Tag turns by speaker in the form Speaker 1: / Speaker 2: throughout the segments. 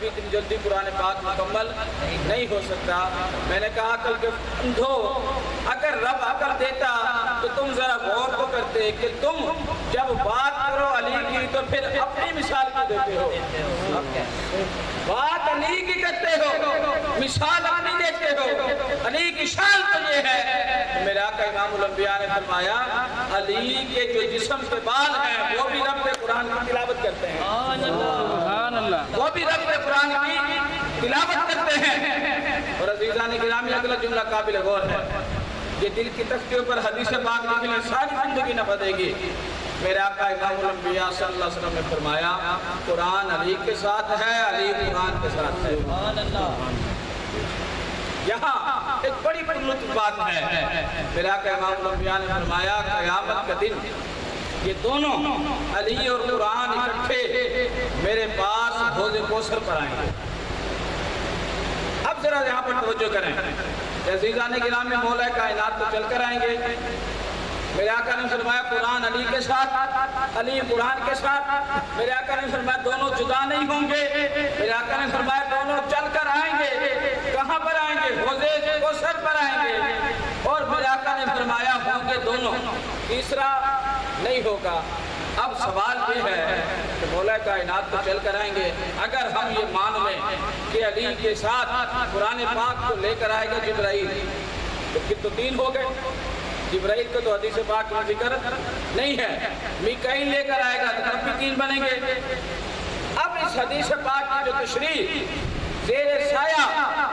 Speaker 1: کبھی اتنی جلدی قرآن پاک مکمل نہیں ہو سکتا۔ میں نے کہا کل کہ اندھو اگر رب عقل دیتا تو تم ذرا غور کو کرتے کہ تم جب بات کرو علی کی تو پھر اپنی مثال کو دیتے ہو، بات علی کی کرتے ہو، مثال اپنی دیتے ہو۔ علی کی شان تو یہ ہے، میرے آقا امام الانبیاء نے فرمایا علی کے جو جسم کے بال ہیں وہ بھی رب قرآن کی تلاوت کرتے ہیں، وہ بھی رب قرآن کی تلاوت کرتے ہیں۔ اور عزیزان گرامی اگلا جملہ قابل غور ہے، یہ دل کی تختیوں پر حدیث پاک لکھنے ساری زندگی نہ بدے گی۔ میرے آقا امام الانبیاء صلی اللہ علیہ وسلم نے فرمایا قرآن علی کے ساتھ ہے، علی قرآن کے ساتھ ہے۔ یہاں ایک بڑی لطف بات ہے، میرے آقا امام الانبیاء نے فرمایا قیامت کا دن یہ دونوں علی اور قرآن اکٹھے میرے پاس حوض کوثر پر آئیں گے۔ اب ذرا یہاں پر توجہ کریں، عزیزان گرامی مولا کائنات تو چل کر آئیں گے۔ میرے آقا نے فرمایا قرآن علی کے ساتھ، علی قرآن کے ساتھ۔ میرے آقا نے فرمایا دونوں جدا نہیں ہوں گے، میرے آقا نے فرمایا دونوں چل کر آئیں گے۔ کہاں پر آئیں گے؟ حوض کوثر پر آئیں گے۔ اور میرے آقا نے فرمایا ہوں گے دونوں، تیسرا نہیں ہوگا۔ اب سوال یہ ہے کہ مولا کائنات تو چل کر آئیں گے، اگر ہم یہ مان لیں کہ علی کے ساتھ قرآن پاک کو لے کر آئے گا جبرائیل، تو پھر تو تین ہو گئے۔ جبرائیل کو تو حدیث پاک میں ذکر نہیں ہے، میکائیل لے کر آئے گا تو تب بھی تین بنیں گے۔ اب اس حدیث پاک کی جو تشریح زیر سایہ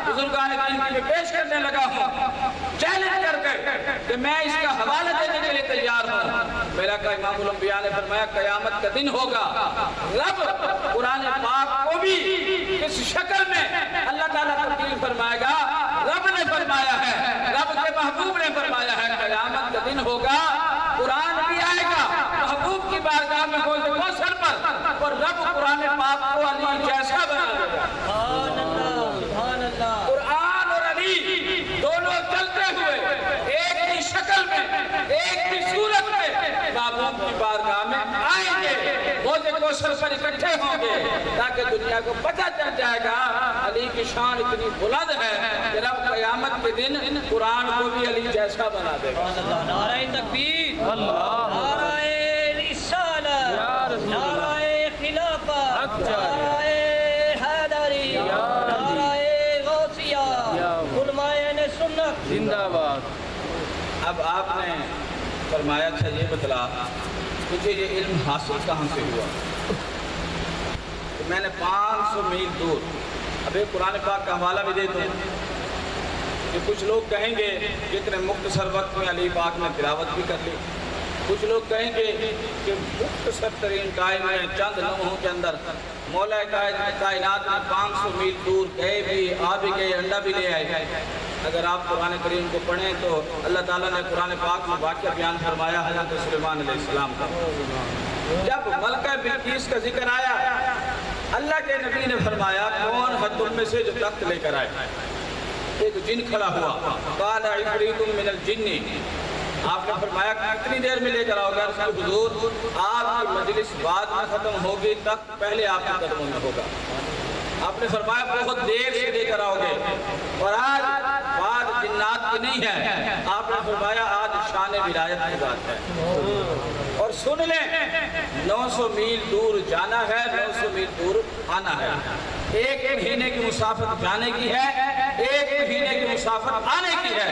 Speaker 1: بزرگان دین کی میں پیش کرنے لگا ہوں، چیلنج کر کے کہ میں اس کا حوالہ دینے کے لیے تیار ہوں۔ میرا کہ امام الانبیاء نے فرمایا قیامت کا دن ہوگا، رب قرآن پاک کو بھی اس شکل میں اللہ تعالیٰ تبدیل فرمائے گا۔ رب نے فرمایا ہے، رب کے محبوب نے فرمایا ہے قیامت کا دن ہوگا، قرآن بھی آئے گا محبوب کی بارگاہ میں حوض کوثر پر، اور رب قرآن پاک کو علی جیسا بنا دے گا۔ قرآن اور علی دونوں چلتے ہوئے ایک ہی شکل میں، ایک ہی صورت میں محبوب کی بارگاہ میں آئیں گے، حوض کوثر پر اکٹھے ہوں گے، تاکہ دنیا کو پتہ چل جائے گا علی کی شان اتنی بلند ہے کہ رب قیامت کے دن قرآن کو بھی علی جیسا بنا دے گا۔
Speaker 2: نعرہ تکبیر، نعرہ رسالت، نعرہ خلافت، نعرہ حیدری، نعرہ غوثیہ، علماء سنت
Speaker 1: زندہ باد۔ اب آپ نے فرمایا اچھا یہ بتلا مجھے یہ علم حاصل کہاں سے ہوا؟ تو میں نے 500 میل دور، اب ایک قرآن پاک کا حوالہ بھی دے دوں کہ کچھ لوگ کہیں گے جتنے مختصر وقت میں علی پاک نے تلاوت بھی کر لی، کچھ لوگ کہیں گے کہ مختصر ترین ٹائم میں چند لمحوں کے اندر مولا کائنات میں 500 میل دور گئے بھی، آ بھی گئے، انڈا بھی لے آئے۔ اگر آپ قرآن کریم کو پڑھیں تو اللہ تعالیٰ نے قرآن پاک میں واقعہ بیان فرمایا حضرت سلیمان علیہ السلام کا۔ جب ملکہ بلقیس کا ذکر آیا، اللہ کے نبی نے فرمایا کون ہے تم میں سے جو تخت لے کر آئے؟ ایک جن کھڑا ہوا، قال عفریت من الجن۔ آپ نے فرمایا کتنی دیر میں لے کر آؤ گے؟ حضور آپ کی مجلس بعد میں ختم ہوگی، تخت پہلے آپ کے قدموں میں ہوگا۔ آپ نے فرمایا بہت دیر سے لے کر آؤ گے، اور آج بات جنات کی نہیں ہے، آپ نے فرمایا آج شان ولایت کی بات ہے۔ اور سن لیں 900 میل دور جانا ہے، 900 میل دور آنا ہے، ایک مہینے کی مسافت جانے کی ہے، ایک مہینے کی مسافت آنے کی ہے۔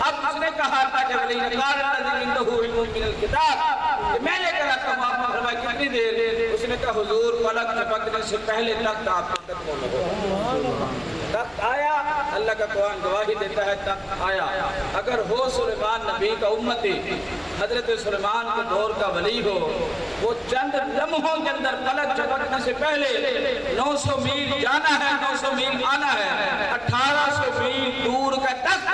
Speaker 1: اب اس نے کہا تھا کہ ولی نقال الذی عنده علم من الکتاب کہ میں نے کہا تھا آپ نے فرمایا کتنی دیر؟ اس نے کہا حضور فلک جھپکنے سے پہلے تخت آپ کے قدموں میں ہوگا۔ تخت آیا، اللہ کا قرآن گواہی دیتا ہے تخت آیا۔ اگر ہو سلیمان نبی کا امتی، حضرت سلیمان کے دور کا ولی ہو، وہ چند لمحوں کے اندر پلک جھپکنے سے پہلے 900 میل جانا ہے، 900 میل آنا ہے، 1800 میل دور کا تخت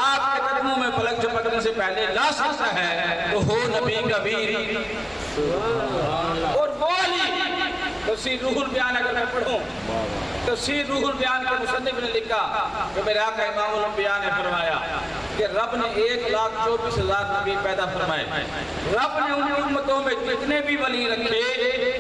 Speaker 1: آپ کے قدموں میں پلک جھپکنے سے پہلے لا سکتا ہے، تو ہو نبی کا ویر۔ اور وہ علی، تفسیر روح البیان اگر میں پڑھوں، تفسیر روح البیان کے مصنف نے لکھا کہ میرے آقا امام الانبیاء نے فرمایا کہ رب نے 1,24,000 نبی پیدا فرمائے، رب نے ان امتوں میں جتنے بھی ولی رکھے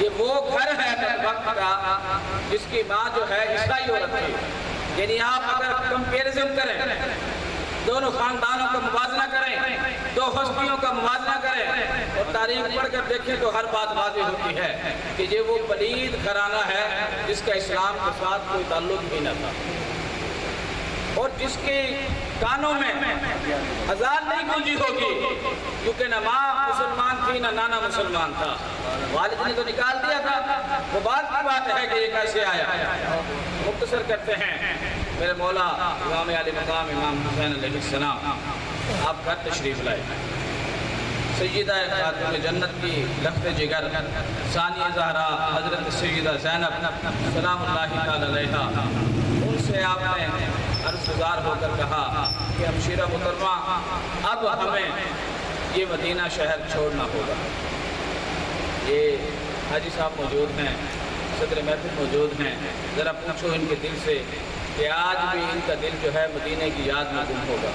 Speaker 1: یہ وہ گھر ہے اپنے وقت کا جس کی ماں جو ہے عیسائی عورت تھی. یعنی آپ اگر کمپیریزن کریں، دونوں خاندانوں کا موازنہ کریں، دو ہستیوں کا موازنہ کریں اور تاریخ پڑھ کر دیکھیں تو ہر بات واضح ہوتی ہے کہ یہ وہ پلید گھرانہ ہے جس کا اسلام کے ساتھ کوئی تعلق ہی نہ تھا، اور جس کے کانوں میں اذان نہیں گونجی ہوگی، کیونکہ نہ ماں مسلمان تھی نہ نانا مسلمان تھا. والد نے تو نکال دیا تھا، وہ بات کی بات ہے کہ یہ کیسے آیا. مختصر کرتے ہیں، میرے مولا امام علی مقام امام حسین علیہ السلام آپ گھر تشریف لائے. سیدہ خاتون جنت کی لخت جگر ثانیہ زہرا حضرت سیدہ زینب سلام اللہ تعالی علیہا، ان سے آپ نے عرض گزار ہو کر کہا کہ ہمشیرہ محترمہ اب ہمیں یہ مدینہ شہر چھوڑنا ہوگا. یہ حاجی صاحب موجود ہیں، صدر محفل موجود ہیں، ذرا پوچھو ان کے دل سے کہ آج بھی ان کا دل جو ہے مدینہ کی یاد میں گم ہوگا،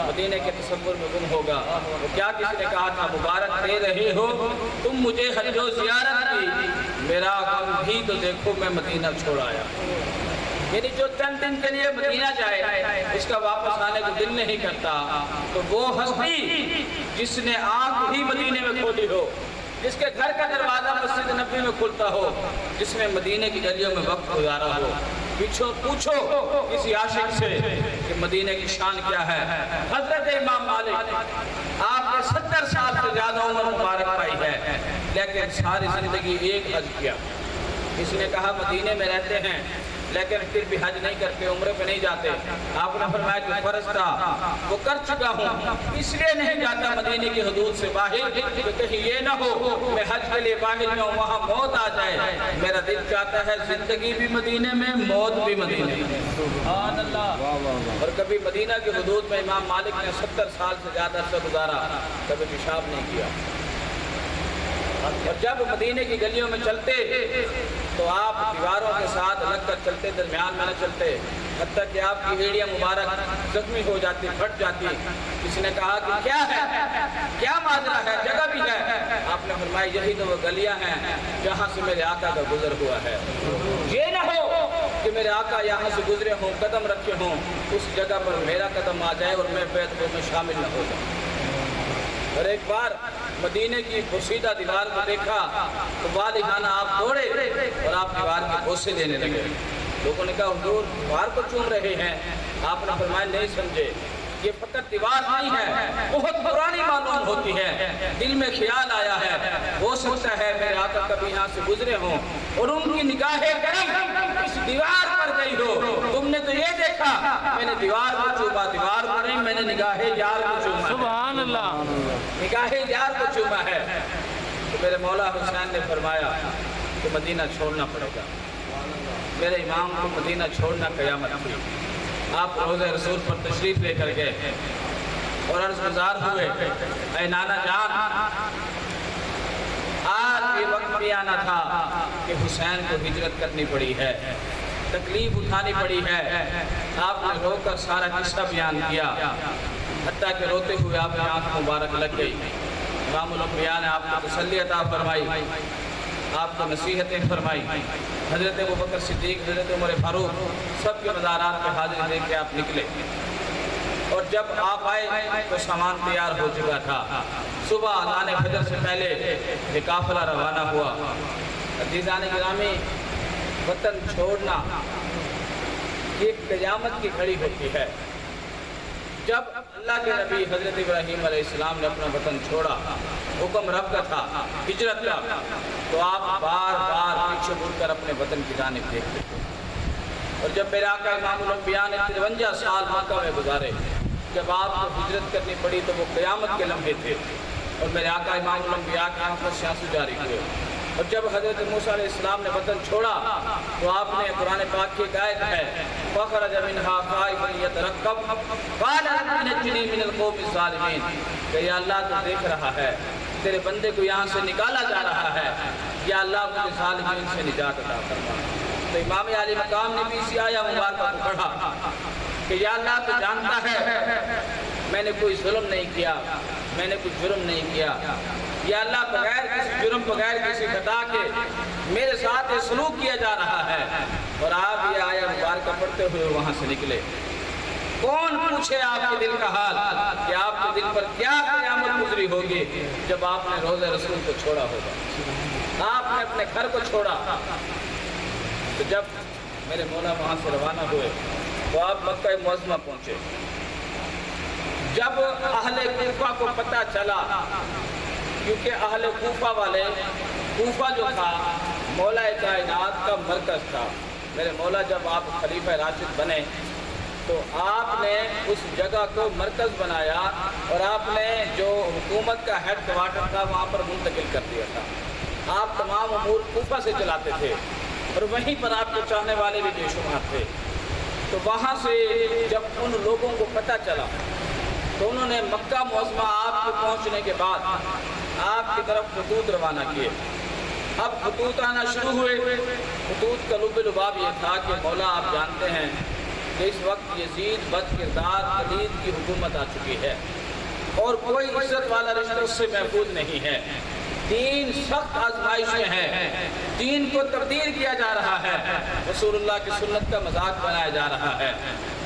Speaker 1: مدینہ کے تصور میں گم ہوگا. وہ کیا کسی نے کہا تھا، مبارک دے رہے ہو تم مجھے حج و زیارت کی، میرا غم بھی تو دیکھو میں مدینہ چھوڑ آیا. یعنی جو چند دن کے لیے مدینہ جائے اس کا واپس آنے کو دل نہیں کرتا. تو وہ ہستی جس نے آنکھ ہی مدینے میں کھولی ہو، جس کے گھر کا دروازہ مسجد نبی میں کھلتا ہو، جس نے مدینہ کی گلیوں میں وقت گزارا ہو، پوچھو کسی عاشق سے کہ مدینہ کی شان کیا ہے. حضرت امام مالک آپ نے 70 سال سے زیادہ عمر مبارک پائی ہے، لیکن ساری زندگی ایک حج کیا. کسی نے کہا مدینہ میں رہتے ہیں لیکن پھر بھی حج نہیں کرتے، عمرے پہ نہیں جاتے. آپ نے فرمایا کہ فرض تھا وہ کر چکا ہوں، اس لیے نہیں جاتا مدینے کی حدود سے باہر کہ کہیں یہ نہ ہو میں حج کے لیے باہر میں ہوں وہاں موت آ جائے. میرا دل چاہتا ہے زندگی بھی مدینے میں، موت بھی مدینے میں. سبحان اللہ. اور کبھی مدینہ کی حدود میں امام مالک نے 70 سال سے زیادہ عرصہ گزارا، کبھی پیشاب نہیں کیا. اور جب مدینے کی گلیوں میں چلتے تو آپ دیواروں کے ساتھ لگ کر چلتے، درمیان میں نہ چلتے، حتیٰ کہ آپ کی ایڑیاں مبارک زخمی ہو جاتی، پھٹ جاتی. کسی نے کہا کہ کیا ہے، کیا ماجرا ہے، جگہ بھی ہے. آپ نے فرمایا یہی تو وہ گلیاں ہیں جہاں سے میرے آقا کا گزر ہوا ہے. یہ نہ ہو کہ میرے آقا یہاں سے گزرے ہوں، قدم رکھے ہوں، اس جگہ پر میرا قدم آ جائے اور میں بیعت میں شامل نہ ہو جاؤں. اور ایک بار مدینے کی پوشیدہ دیوار کو دیکھا تو والدانہ آپ دوڑے اور آپ دیوار کے بوسے دینے لگے. لوگوں نے کہا حضور دیوار کو چوم رہے ہیں. آپ نے فرمایا نہیں سمجھے، یہ فقط دیوار نہیں ہے، بہت پرانی معلوم ہوتی ہے. دل میں خیال آیا ہے ہو سکتا ہے میرے آقا کبھی یہاں سے گزرے ہوں اور ان کی نگاہ کرم اس دیوار پر گئی ہو. تم نے تو یہ دیکھا میں نے دیوار کو چوما، دیوار کو نہیں، میں نے نگاہ یار کو چوما. سبحان اللہ. نگاہ یار کو چوما ہے. تو میرے مولا حسین نے فرمایا کہ مدینہ چھوڑنا پڑے گا. میرے امام کو مدینہ چھوڑنا قیامت تھی. آپ روضہ رسول پر تشریف لے کر گئے اور عرض گزار ہوئے اے نانا جان، آج یہ وقت بھی آنا تھا کہ حسین کو ہجرت کرنی پڑی ہے، تکلیف اٹھانی پڑی ہے. آپ نے رو کر سارا قصہ بیان کیا، حتیٰ کہ روتے ہوئے آپ کی آنکھ مبارک لگ گئی. امام الانبیاء نے آپ کو تسلی عطا فرمائی، آپ کو نصیحتیں فرمائی. حضرت ابوبکر صدیق، حضرت عمر فاروق سب کے مزارات پہ حاضر دے کے آپ نکلے. اور جب آپ آئے تو سامان تیار ہو چکا تھا. صبح اذان فجر سے پہلے یہ قافلہ روانہ ہوا. عزیزان گرامی، وطن چھوڑنا یہ قیامت کی کھڑی ہوتی ہے. جب اللہ کے نبی حضرت ابراہیم علیہ السلام نے اپنا وطن چھوڑا، حکم رب کا تھا ہجرت کا، تو آپ بار بار پیچھے مڑ کر اپنے وطن کی جانب دیکھتے تھے. اور جب میرے آقا امام الانبیاء نے 53 سال مکہ میں گزارے، جب آپ کو ہجرت کرنی پڑی تو وہ قیامت کے لمحے تھے. اور میرے آقا امام الانبیاء کے آنکھوں سے آنسو جاری ہوئے. اور جب حضرت موسیٰ علیہ السلام نے وطن چھوڑا تو آپ نے قرآن پاک کی ایک آیت ہے فَخَرَجَ مِنْهَا خَائِفًا يَتَرَقَّبُ قَالَ رَبِّ نَجِّنِي مِنَ الْقَوْمِ الظَّالِمِينَ. کہ یا اللہ تو دیکھ رہا ہے تیرے بندے کو یہاں سے نکالا جا رہا ہے، یا اللہ مجھے ظالمین سے نجات عطا فرما. تو امام علی مقام نے بھی اسی آیہ مبارکہ کو پڑھا کہ یا اللہ تو جانتا ہے میں نے کوئی ظلم نہیں کیا، میں نے کوئی جرم نہیں کیا، یا اللہ بغیر کسی جرم بغیر کسی خطا کے میرے ساتھ یہ سلوک کیا جا رہا ہے، اور آپ یہ آیت مبارکہ پڑھتے ہوئے وہاں سے نکلے۔ کون پوچھے آپ کے دل کا حال کہ آپ کے دل پر کیا قیامت گزری ہوگی جب آپ نے روضہ رسول کو چھوڑا ہوگا، آپ نے اپنے گھر کو چھوڑا۔ تو جب میرے مولا وہاں سے روانہ ہوئے تو آپ مکہ معظمہ پہنچے۔ جب اہل کوفہ کو پتہ چلا، کیونکہ اہل کوفہ والے، کوفہ جو تھا مولا کائنات کا مرکز تھا، میرے مولا جب آپ خلیفہ راشد بنے تو آپ نے اس جگہ کو مرکز بنایا اور آپ نے جو حکومت کا ہیڈ کوارٹر تھا وہاں پر منتقل کر دیا تھا۔ آپ تمام امور کوفہ سے چلاتے تھے اور وہیں پر آپ کے چاہنے والے بھی بے شمار تھے۔ تو وہاں سے جب ان لوگوں کو پتہ چلا تو انہوں نے مکہ معظمہ آپ کے پہنچنے کے بعد آپ کی طرف خطوط روانہ کیے۔ اب خطوط آنا شروع ہوئے۔ خطوط کا لب لباب یہ تھا کہ مولا آپ جانتے ہیں کہ اس وقت یزید بد کردار پلید کی حکومت آ چکی ہے اور کوئی عزت والا رشتہ اس سے محفوظ نہیں ہے، دین سخت آزمائشیں ہیں، دین کو تبدیل کیا جا رہا ہے، رسول اللہ کی سنت کا مذاق بنایا جا رہا ہے۔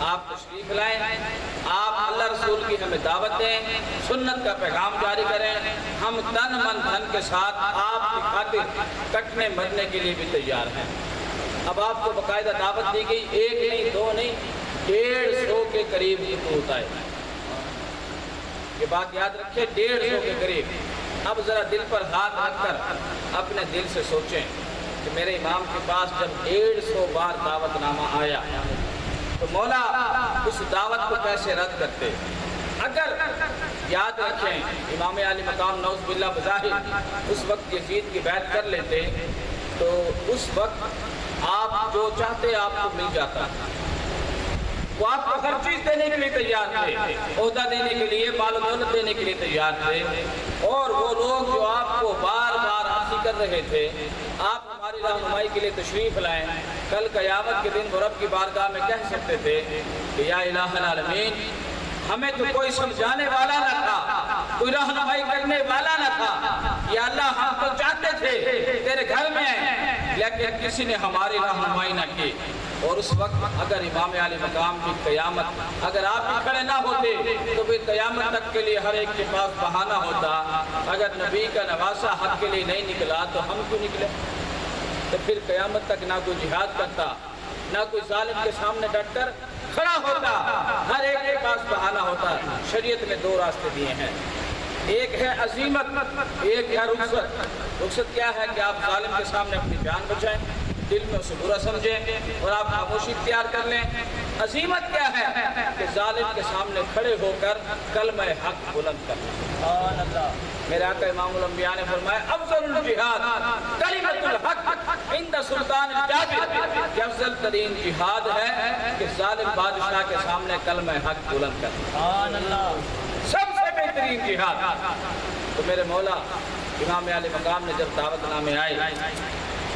Speaker 1: آپ تشریف لائیں، آپ اللہ رسول کی ہمیں دعوت دیں، سنت کا پیغام جاری کریں، ہم تن من دھن کے ساتھ آپ کی خاطر کٹنے مرنے کے لیے بھی تیار ہیں۔ اب آپ کو باقاعدہ دعوت دی گئی، ایک نہیں دو نہیں 150 کے قریب خطوط آئے۔ یہ بات یاد رکھیں، 150 کے قریب۔ اب ذرا دل پر ہاتھ رکھ کر اپنے دل سے سوچیں کہ میرے امام کے پاس جب 150 بار دعوت نامہ آیا تو مولا اس دعوت کو کیسے رد کرتے؟ اگر یاد رکھیں امام علی مقام نعوذ باللہ بظاہر اس وقت یزید کی بیعت کر لیتے تو اس وقت آپ جو چاہتے آپ کو مل جاتا، وہ آپ کو ہر چیز دینے کے لیے تیار تھے، عہدہ دینے کے لیے، مال و دولت دینے کے لیے تیار تھے، اور وہ لوگ جو آپ کو بار بار عاصی کر رہے تھے آپ ہماری رہنمائی کے لیے تشریف لائیں۔ کل قیامت کے دن وہ رب کی بارگاہ میں کہہ سکتے تھے کہ یا الہ العالمین، ہمیں تو کوئی سمجھانے والا نہ تھا، کوئی رہنمائی کرنے والا نہ تھا، یا اللہ ہم تو چاہتے تھے تیرے گھر میں لیکن کسی نے ہماری رہنمائی نہ کی۔ اور اس وقت اگر امام علی مقام کی قیامت اگر آپ بھی کھڑے نہ ہوتے تو پھر قیامت تک کے لیے ہر ایک کے پاس بہانہ ہوتا، اگر نبی کا نواسہ حق کے لیے نہیں نکلا تو ہم کیوں نکلے؟ تو پھر قیامت تک نہ کوئی جہاد کرتا، نہ کوئی ظالم کے سامنے ڈٹ کر کھڑا ہوتا، ہر ایک کے پاس بہانہ ہوتا۔ شریعت نے 2 راستے دیے ہیں، ایک ہے عزیمت، ایک ہے رخصت۔ رخصت کیا ہے کہ آپ ظالم کے سامنے اپنی جان بچائیں، دل میں اسے برا سمجھیں اور آپ خاموشی اختیار کر لیں۔ عزیمت کیا ہے کہ ظالم کے سامنے کھڑے ہو کر کلمہ حق بلند کرنا۔ میرے آقا امام الانبیاء نے فرمایا افضل الجہاد کلمۃ الحق عند سلطان الجابر، کہ افضل ترین جہاد ہے کہ ظالم بادشاہ کے سامنے کلمہ حق بلند کرنا، سب سے بہترین جہاد۔ تو میرے مولا امام علی مقام نے جب دعوت نامے آئے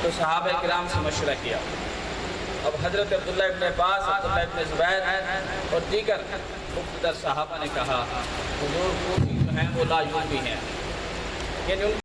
Speaker 1: تو صحابہ کرام سے مشورہ کیا۔ اب حضرت عبداللہ ابن عباس، عبداللہ ابن زبیر اور دیگر مقتدر صحابہ نے کہا حضور کوفی جو ہیں وہ لا یوفی ہیں، یعنی